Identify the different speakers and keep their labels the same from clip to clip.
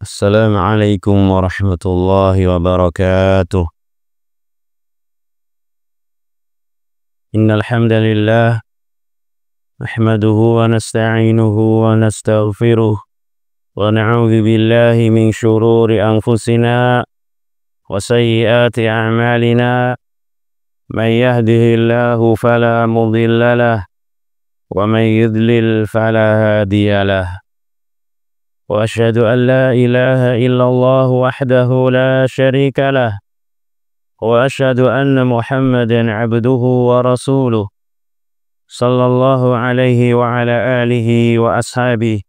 Speaker 1: Assalamualaikum warahmatullahi wabarakatuh. Innal hamdalillah nahmaduhu wa nasta'inuhu wa nastaghfiruh wa na'udzu billahi min shururi anfusina wa sayyiati a'malina. Man yahdihillahu fala mudilla lahu wa man yudlil fala hadiya lahu. وأشهد أن لا إله إلا الله وحده لا شريك له وأشهد أن محمدا عبده ورسوله صلى الله عليه وعلى آله وأصحابه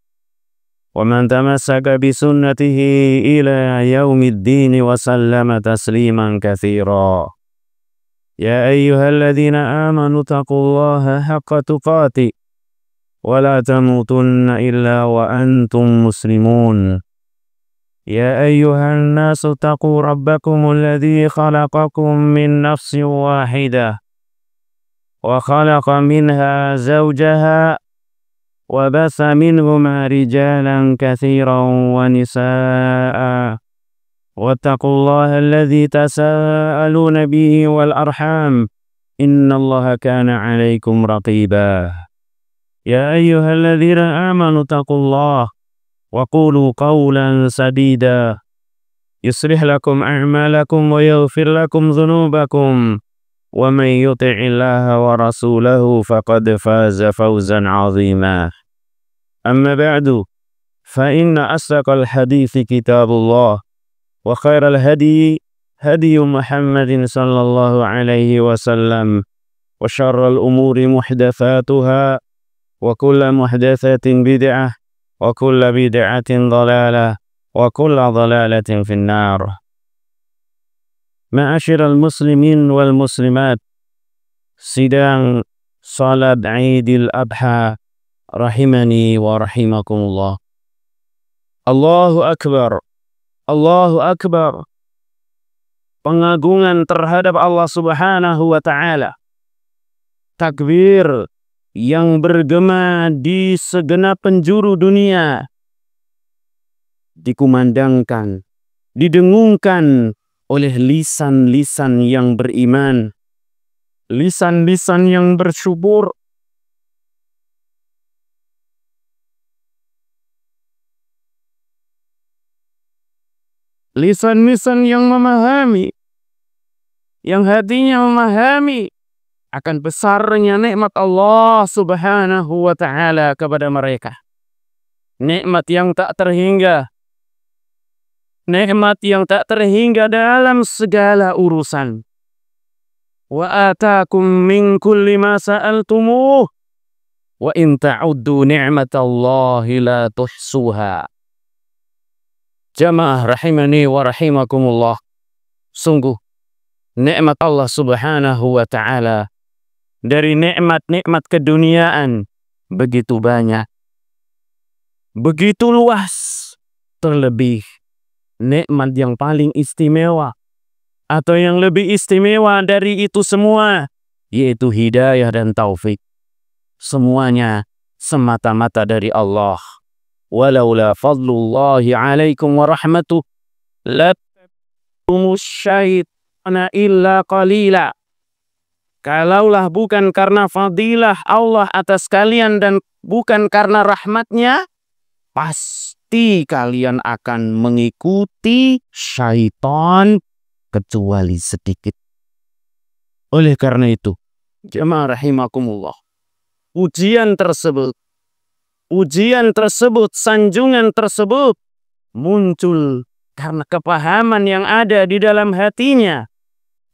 Speaker 1: ومن تمسك بسنته إلى يوم الدين وسلم تسليما كثيرا. يا أيها الذين آمنوا اتقوا الله حق تقاته ولا تموتن إلا وأنتم مسلمون. يا أيها الناس اتقوا ربكم الذي خلقكم من نفس واحدة وخلق منها زوجها وبث منهما رجالا كثيرا ونساء واتقوا الله الذي تساءلون به والأرحام إن الله كان عليكم رقيبا. يا أيها الذين آمنوا اتقوا الله وقولوا قولا سديدا يصلح لكم أعمالكم ويغفر لكم ذنوبكم ومن يطع الله ورسوله فقد فاز فوزا عظيما. أما بعد فإن أصدق الحديث كتاب الله وخير الهدي هدي محمد صلى الله عليه وسلم وشر الأمور محدثاتها وكل محدثة بدعة وكل بدعة ضلالة وكل ضلالة في النار. معاشر المسلمين والmuslimat, sidang salat Idul Adha rahimani wa rahimakumullah. Allahu Akbar, Allahu Akbar. Pengagungan terhadap Allah Subhanahu wa Ta'ala. Takbir yang bergema di segenap penjuru dunia dikumandangkan, didengungkan oleh lisan-lisan yang beriman, lisan-lisan yang bersyukur, lisan-lisan yang memahami, yang hatinya memahami akan besarnya nikmat Allah Subhanahu wa Ta'ala kepada mereka. Nikmat yang tak terhingga. Nikmat yang tak terhingga dalam segala urusan. Wa atakum min kulli ma sa'altumuh wa in ta'uddu ni'matallahi la tuhsuha. Jamaah rahimani wa rahimakumullah. Sungguh nikmat Allah Subhanahu wa Ta'ala dari nikmat-nikmat keduniaan begitu banyak, begitu luas. Terlebih nikmat yang paling istimewa atau yang lebih istimewa dari itu semua, yaitu hidayah dan taufik. Semuanya semata-mata dari Allah. Walaula fadlullahi alaikum wa rahmatuh la tamush syaitana illa qalila. Kalaulah bukan karena fadilah Allah atas kalian dan bukan karena rahmatnya, pasti kalian akan mengikuti syaitan kecuali sedikit. Oleh karena itu, jemaah rahimakumullah, ujian tersebut, sanjungan tersebut muncul karena kepahaman yang ada di dalam hatinya.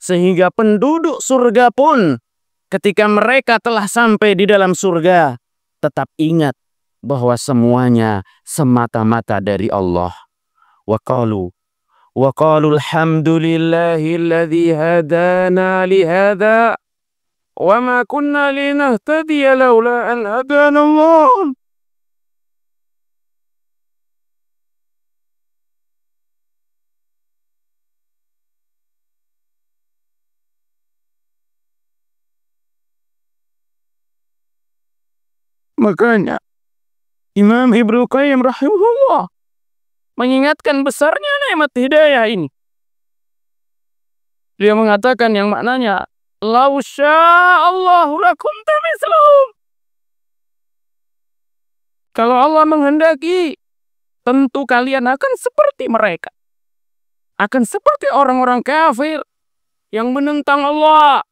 Speaker 1: Sehingga penduduk surga pun ketika mereka telah sampai di dalam surga tetap ingat bahwa semuanya semata-mata dari Allah. Wa qalu alhamdulillahilladzi hadana li hadza wa ma kunna linahtadiya laula an hadana Allah. Makanya Imam Ibnu Qayyim rahimahullah mengingatkan besarnya nikmat hidayah ini. Dia mengatakan yang maknanya, "Lau sya'allahu lakuntu mislahum." Kalau Allah menghendaki, tentu kalian akan seperti mereka. Akan seperti orang-orang kafir yang menentang Allah,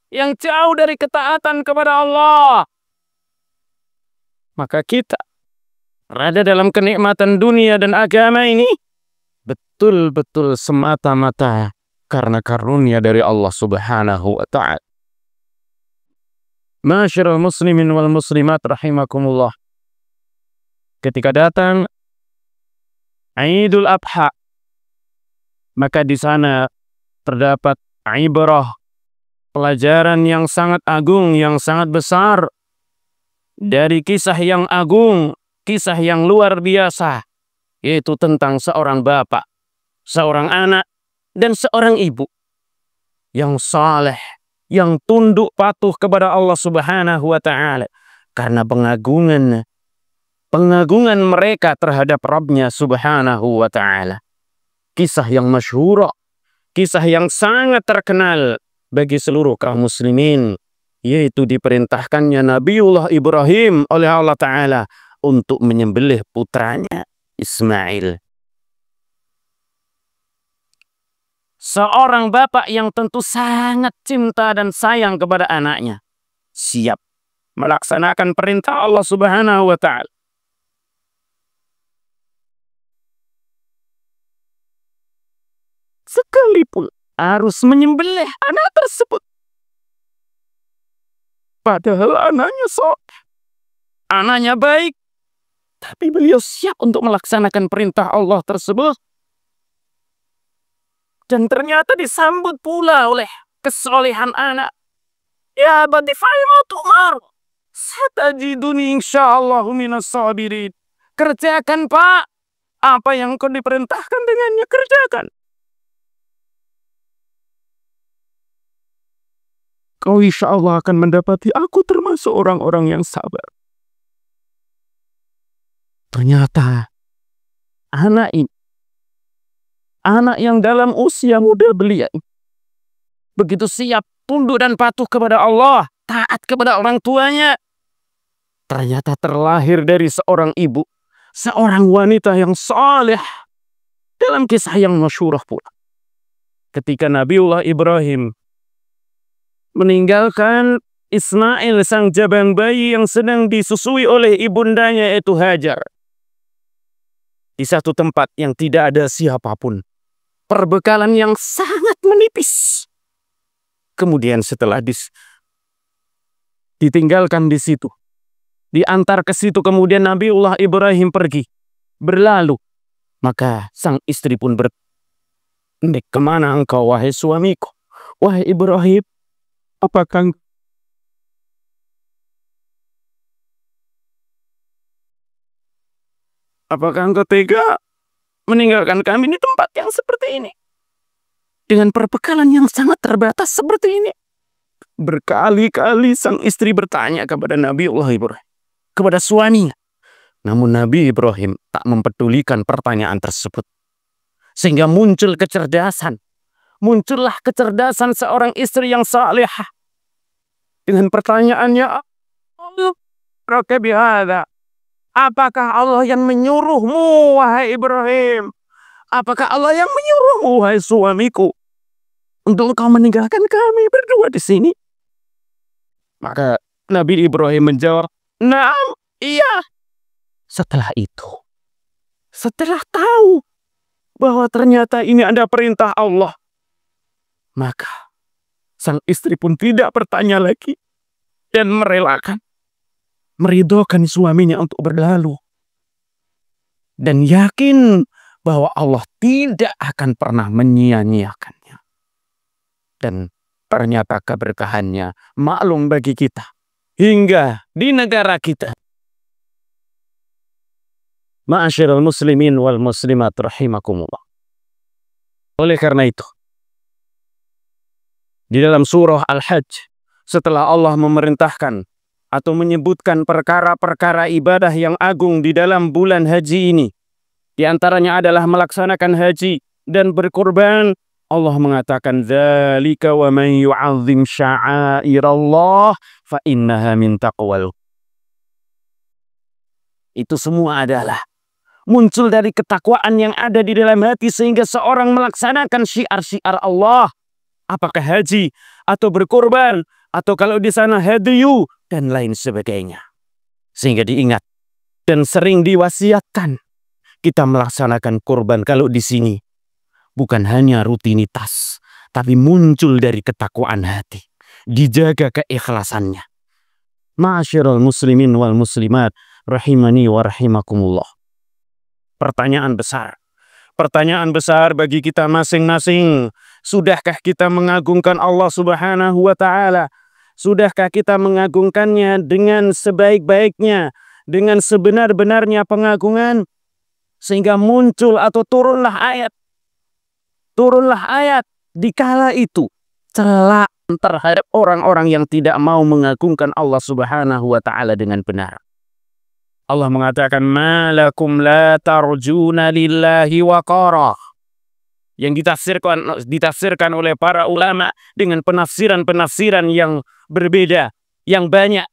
Speaker 1: yang jauh dari ketaatan kepada Allah. Maka kita berada dalam kenikmatan dunia dan agama ini betul-betul semata-mata karena karunia dari Allah Subhanahu wa ta'ala. Ma'asyiral muslimin wal muslimat rahimakumullah. Ketika datang Idul Adha, maka di sana terdapat ibrah, pelajaran yang sangat agung, yang sangat besar dari kisah yang agung, kisah yang luar biasa, yaitu tentang seorang bapak, seorang anak, dan seorang ibu yang saleh, yang tunduk patuh kepada Allah Subhanahu wa ta'ala karena pengagungan mereka terhadap Rabbnya Subhanahu wa ta'ala. Kisah yang masyhur, kisah yang sangat terkenal bagi seluruh kaum muslimin, yaitu diperintahkannya Nabiullah Ibrahim oleh Allah Ta'ala untuk menyembelih putranya Ismail. Seorang bapak yang tentu sangat cinta dan sayang kepada anaknya, siap melaksanakan perintah Allah Subhanahu wa ta'ala. Sekalipun harus menyembelih anak tersebut. Padahal anaknya baik, tapi beliau siap untuk melaksanakan perintah Allah tersebut. Dan ternyata disambut pula oleh kesolehan anak. Ya abati fa'ima tu'mar, satajiduni insyaallahu minas sabirin. Kerjakan pak, apa yang kau diperintahkan dengannya, kerjakan. Kau insya Allah akan mendapati aku termasuk orang-orang yang sabar. Ternyata anak ini, anak yang dalam usia muda belia, begitu siap, tunduk dan patuh kepada Allah, taat kepada orang tuanya. Ternyata terlahir dari seorang ibu, seorang wanita yang saleh. Dalam kisah yang masyhur pula, ketika Nabiullah Ibrahim meninggalkan Ismail, sang jabang bayi yang sedang disusui oleh ibundanya yaitu Hajar, di satu tempat yang tidak ada siapapun, perbekalan yang sangat menipis. Kemudian setelah ditinggalkan di situ, diantar ke situ, kemudian Nabiullah Ibrahim pergi berlalu, maka sang istri pun "Kemana engkau wahai suamiku? Wahai Ibrahim, apakah engkau tega meninggalkan kami di tempat yang seperti ini? Dengan perbekalan yang sangat terbatas seperti ini." Berkali-kali sang istri bertanya kepada Nabiullah Ibrahim, kepada suaminya. Namun Nabi Ibrahim tak mempedulikan pertanyaan tersebut. Sehingga muncullah kecerdasan seorang istri yang salihah. Dengan pertanyaannya, apakah Allah yang menyuruhmu, wahai Ibrahim? Apakah Allah yang menyuruhmu, wahai suamiku, untuk kau meninggalkan kami berdua di sini? Maka Nabi Ibrahim menjawab, "Naam, iya." Setelah itu, setelah tahu bahwa ternyata ini ada perintah Allah, maka sang istri pun tidak bertanya lagi dan meridhokan suaminya untuk berlalu. Dan yakin bahwa Allah tidak akan pernah menyia-nyiakannya. Dan ternyata keberkahannya maklum bagi kita hingga di negara kita. Ma'asyiral muslimin wal muslimat rahimakumullah. Oleh karena itu, di dalam surah Al-Hajj, setelah Allah memerintahkan atau menyebutkan perkara-perkara ibadah yang agung di dalam bulan haji ini, Di antaranya adalah melaksanakan haji dan berkurban. Allah mengatakan, "Dzalika wa man yu'azzim sya'airallah fa innaha min taqwal." Itu semua adalah muncul dari ketakwaan yang ada di dalam hati sehingga seorang melaksanakan syiar-syiar Allah. Apakah haji atau berkorban atau kalau di sana hadyu dan lain sebagainya. Sehingga diingat dan sering diwasiatkan kita melaksanakan kurban kalau di sini bukan hanya rutinitas tapi muncul dari ketakwaan hati. Dijaga keikhlasannya. Ma'asyiral muslimin wal muslimat rahimani wa rahimakumullah. Pertanyaan besar bagi kita masing-masing. Sudahkah kita mengagungkan Allah Subhanahu wa Ta'ala? Sudahkah kita mengagungkannya dengan sebaik-baiknya, dengan sebenar-benarnya pengagungan? Sehingga muncul atau turunlah ayat di kala itu celaan terhadap orang-orang yang tidak mau mengagungkan Allah Subhanahu wa Ta'ala dengan benar. Allah mengatakan, "Malakum la tarjuna lillahi waqara." Yang ditafsirkan oleh para ulama dengan penafsiran-penafsiran yang berbeda, yang banyak.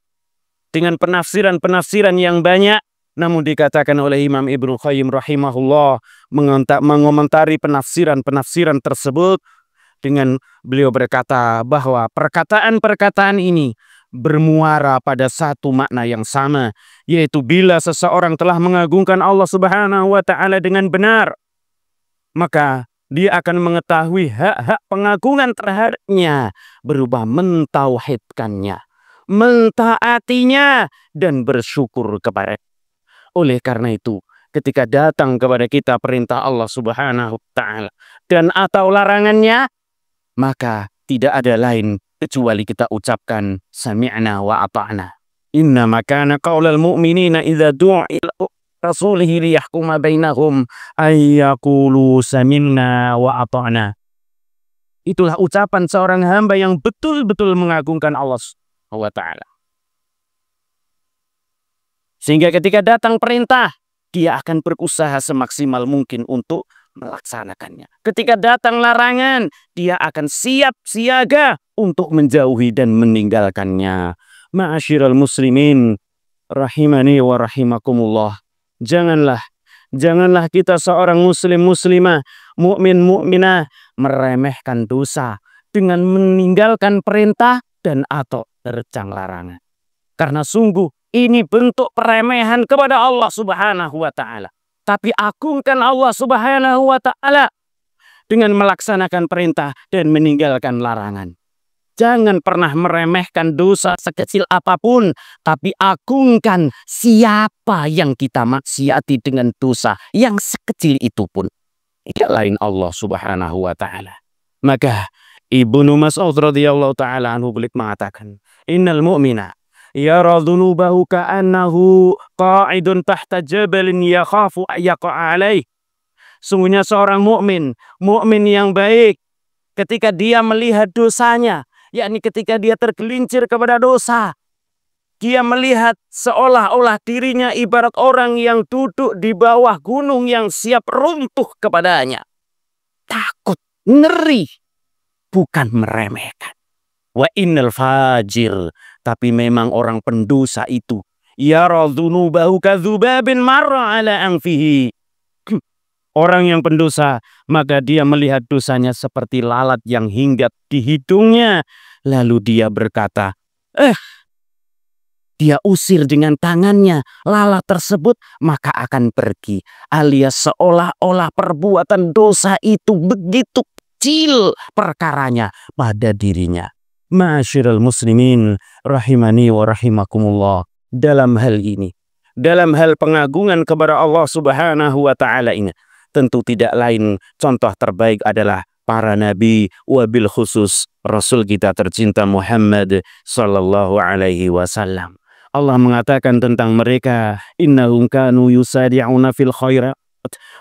Speaker 1: Dengan penafsiran-penafsiran yang banyak, namun dikatakan oleh Imam Ibnu Qayyim rahimahullah mengomentari penafsiran-penafsiran tersebut dengan beliau berkata bahwa perkataan-perkataan ini bermuara pada satu makna yang sama, yaitu bila seseorang telah mengagungkan Allah Subhanahu wa Ta'ala dengan benar, maka dia akan mengetahui hak-hak pengagungan terhadapnya berupa mentauhidkannya, mentaatinya, dan bersyukur kepada. Oleh karena itu, ketika datang kepada kita perintah Allah Subhanahu wa Ta'ala dan atau larangannya, maka tidak ada lain kecuali kita ucapkan sami'na wa ata'na. Innama kana qaulal mu'minina idza du'a ila rasulihi liyahkuma bainahum ay yaqulu sami'na wa ata'na. Itulah ucapan seorang hamba yang betul-betul mengagungkan Allah Subhanahu wa Ta'ala. Sehingga ketika datang perintah, dia akan berusaha semaksimal mungkin untuk melaksanakannya. Ketika datang larangan, dia akan siap siaga untuk menjauhi dan meninggalkannya. Ma'asyiral muslimin rahimani wa rahimakumullah. Janganlah kita seorang muslim muslimah, mukmin mukminah meremehkan dosa dengan meninggalkan perintah dan atau terjang larangan. Karena sungguh ini bentuk peremehan kepada Allah Subhanahu wa Ta'ala. Tapi agungkan Allah Subhanahu wa Ta'ala dengan melaksanakan perintah dan meninggalkan larangan. Jangan pernah meremehkan dosa sekecil apapun, tapi agungkan siapa yang kita maksiati dengan dosa yang sekecil itu pun. Tidak lain Allah Subhanahu wa Ta'ala. Maka Ibnu Mas'ud radhiyallahu ta'ala anhu beliau mengatakan, "Innal mu'mina yara dhunubahu ka'annahu qa'idun tahta jabalin yakhafu yaqa' alaih." Sungguhnya seorang mukmin yang baik, ketika dia melihat dosanya, yakni ketika dia tergelincir kepada dosa, dia melihat seolah-olah dirinya ibarat orang yang duduk di bawah gunung yang siap runtuh kepadanya. Takut, ngeri, bukan meremehkan. Wa innal fajir, tapi memang orang pendosa itu, yara dzunubahu kadzubabin marra ala anfihi. Orang yang pendosa, maka dia melihat dosanya seperti lalat yang hinggap di hidungnya. Lalu dia berkata, dia usir dengan tangannya lalat tersebut, maka akan pergi. Alias seolah-olah perbuatan dosa itu begitu kecil perkaranya pada dirinya. Ma'asyiral muslimin rahimani wa rahimakumullah. Dalam hal ini, dalam hal pengagungan kepada Allah Subhanahu wa Ta'ala ini, tentu tidak lain contoh terbaik adalah para nabi, wabil khusus Rasul kita tercinta Muhammad sallallahu alaihi wasallam. Allah mengatakan tentang mereka, innahum kanu yusari'una fil khairat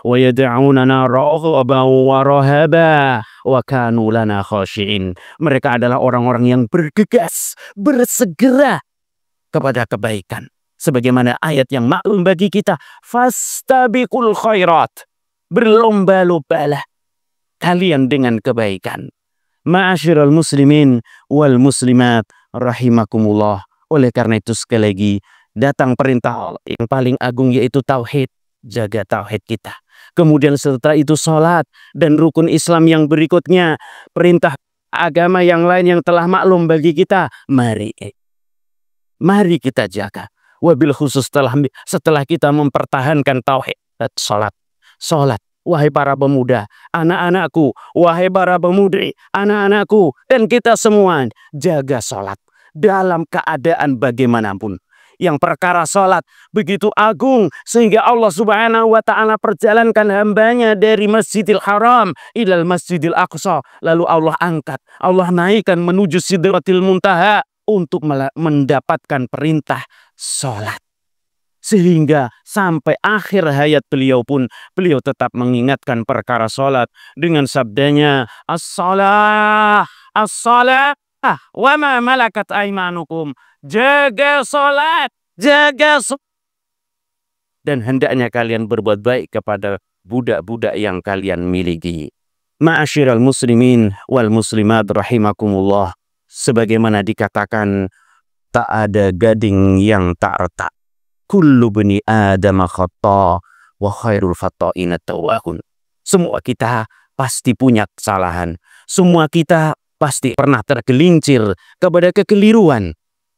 Speaker 1: wa yad'unana raghaban wa rahaba wa kanu lana khashi'in. Mereka adalah orang-orang yang bergegas, bersegera kepada kebaikan. Sebagaimana ayat yang maklum bagi kita, fastabiqul khairat, berlomba-lombalah kalian dengan kebaikan. Ma'asyiral muslimin wal muslimat rahimakumullah. Oleh karena itu sekali lagi datang perintah Allah yang paling agung, yaitu tauhid. Jaga tauhid kita. Kemudian setelah itu salat dan rukun Islam yang berikutnya, perintah agama yang lain yang telah maklum bagi kita. Mari kita jaga. Wabil khusus setelah kita mempertahankan tauhid, salat. Wahai para pemuda, anak-anakku, wahai para pemudi, anak-anakku, dan kita semua, jaga salat dalam keadaan bagaimanapun. Yang perkara salat begitu agung sehingga Allah Subhanahu wa ta'ala perjalankan hambanya dari Masjidil Haram ilal Masjidil Aqsa. Lalu Allah angkat, Allah naikkan menuju Sidratil Muntaha untuk mendapatkan perintah salat. Sehingga sampai akhir hayat beliau pun, beliau tetap mengingatkan perkara salat dengan sabdanya, as-salah, as-salah, wa ma malakat aimanukum. Jaga salat, jaga salat. Dan hendaknya kalian berbuat baik kepada budak-budak yang kalian miliki. Ma'asyiral muslimin wal muslimat rahimakumullah. Sebagaimana dikatakan, tak ada gading yang tak retak. Kullu bani Adam khata wa khairul khata'in at-tawwabun. Semua kita pasti punya kesalahan. Semua kita pasti pernah tergelincir kepada kekeliruan.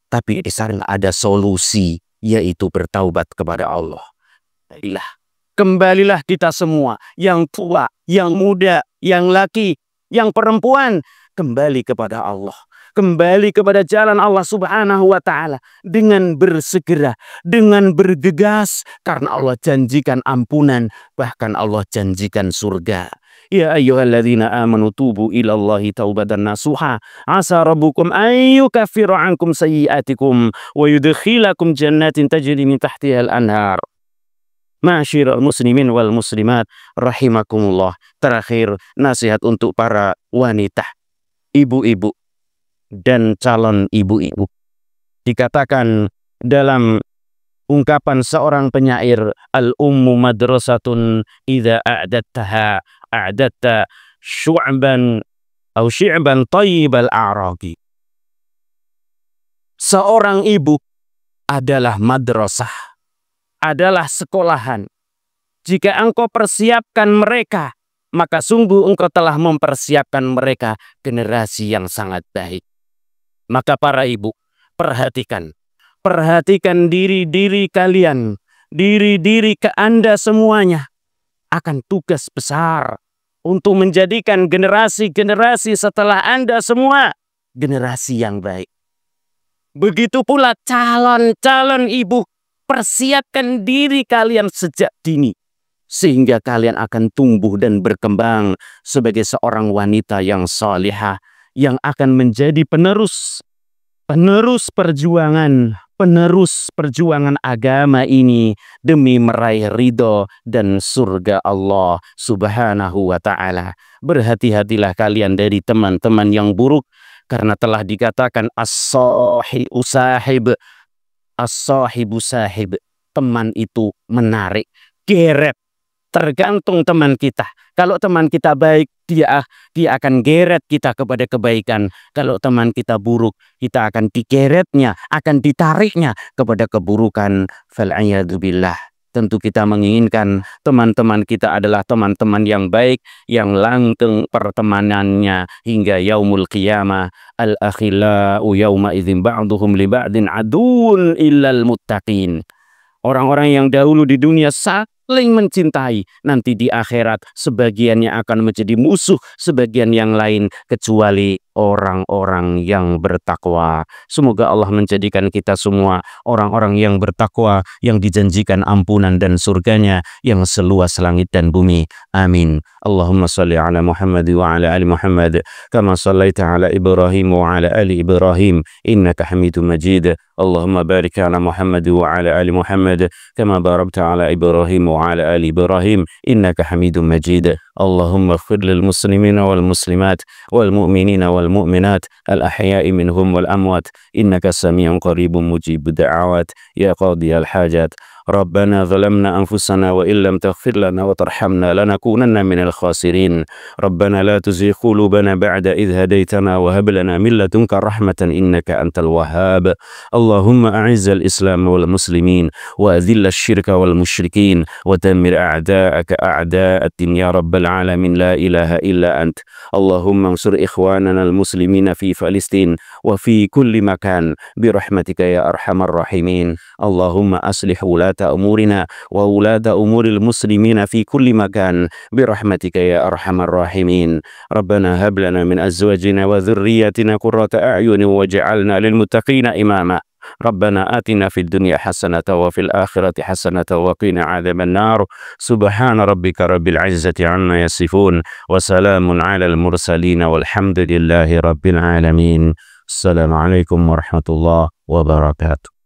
Speaker 1: Tapi di sana ada solusi, yaitu bertaubat kepada Allah. Kembalilah kita semua, yang tua, yang muda, yang laki, yang perempuan, kembali kepada Allah. Kembali kepada jalan Allah Subhanahu wa ta'ala dengan bersegera, dengan bergegas, karena Allah janjikan ampunan, bahkan Allah janjikan surga. Ya ayyuhalladzina amanu tubu ilallahi taubatan nasuha asa rabbukum ayyukaffiru ankum sayyi'atikum wa yudkhilakum jannatin tajri min tahtihal anhar. Ma'asyiral muslimin wal muslimat rahimakumullah. Terakhir, nasihat untuk para wanita, ibu-ibu dan calon ibu-ibu. Dikatakan dalam ungkapan seorang penyair, al-ummu madrasatun idza a'dattaha a'datta syu'ban atau syi'ban tayyibal a'raqi. Seorang ibu adalah madrasah, adalah sekolahan. Jika engkau persiapkan mereka, maka sungguh engkau telah mempersiapkan mereka generasi yang sangat baik. Maka para ibu, perhatikan diri-diri kalian, diri-diri ke Anda semuanya, akan tugas besar untuk menjadikan generasi-generasi setelah Anda semua generasi yang baik. Begitu pula calon-calon ibu, persiapkan diri kalian sejak dini, sehingga kalian akan tumbuh dan berkembang sebagai seorang wanita yang salihah, yang akan menjadi penerus perjuangan agama ini demi meraih ridho dan surga Allah Subhanahu wa ta'ala. Berhati-hatilah kalian dari teman-teman yang buruk, karena telah dikatakan as-sahibu sahib, teman itu menarik, geret. Tergantung teman kita. Kalau teman kita baik, dia akan geret kita kepada kebaikan. Kalau teman kita buruk, kita akan digeretnya, akan ditariknya kepada keburukan. Fal'iyadzubillah. Tentu kita menginginkan teman-teman kita adalah teman-teman yang baik, yang langgeng pertemanannya hingga yaumul qiyamah. Al-akhillau yawma idzin ba'duhum li ba'din adun illal muttaqin. Orang-orang yang dahulu di dunia saling mencintai, nanti di akhirat sebagiannya akan menjadi musuh sebagian yang lain, kecuali orang-orang yang bertakwa. Semoga Allah menjadikan kita semua orang-orang yang bertakwa, yang dijanjikan ampunan dan surganya yang seluas langit dan bumi. Amin. Allahumma salli ala Muhammad wa ala ali Muhammad kama sallaita ala Ibrahim wa ala ali Ibrahim innaka Hamidum Majid. Allahumma barik ala Muhammad wa ala ali Muhammad kama barakta ala Ibrahim wa ala ali Ibrahim innaka Hamidum Majid. Allahumma ighfir lil muslimina wal muslimat wal mu'minina wal والمؤمنات الأحياء منهم والأموات إنك سميع قريب مجيب الدعوات يا قاضي الحاجات. ربنا ظلمنا أنفسنا وإن لم تغفر لنا وترحمنا لنكونن من الخاسرين. ربنا لا تزغ قلوبنا بعد إذ هديتنا وهب لنا من لدنك رحمة إنك أنت الوهاب. اللهم أعز الإسلام والمسلمين وأذل الشرك والمشركين ودمر أعداءك أعداء الدين يا رب العالمين لا إله إلا أنت. اللهم انصر إخواننا المسلمين في فلسطين وفي كل مكان برحمتك يا أرحم الراحمين. اللهم أصلح ولاة أمورنا وولاة أمور المسلمين في كل مكان برحمتك يا أرحم الراحمين. ربنا هب لنا من أزواجنا وذرياتنا قرة أعين واجعلنا للمتقين إماما. ربنا آتنا في الدنيا حسنة وفي الآخرة حسنة وقنا عذاب النار. سبحان ربك رب العزة عما يصفون وسلام على المرسلين والحمد لله رب العالمين. السلام عليكم ورحمة الله وبركاته.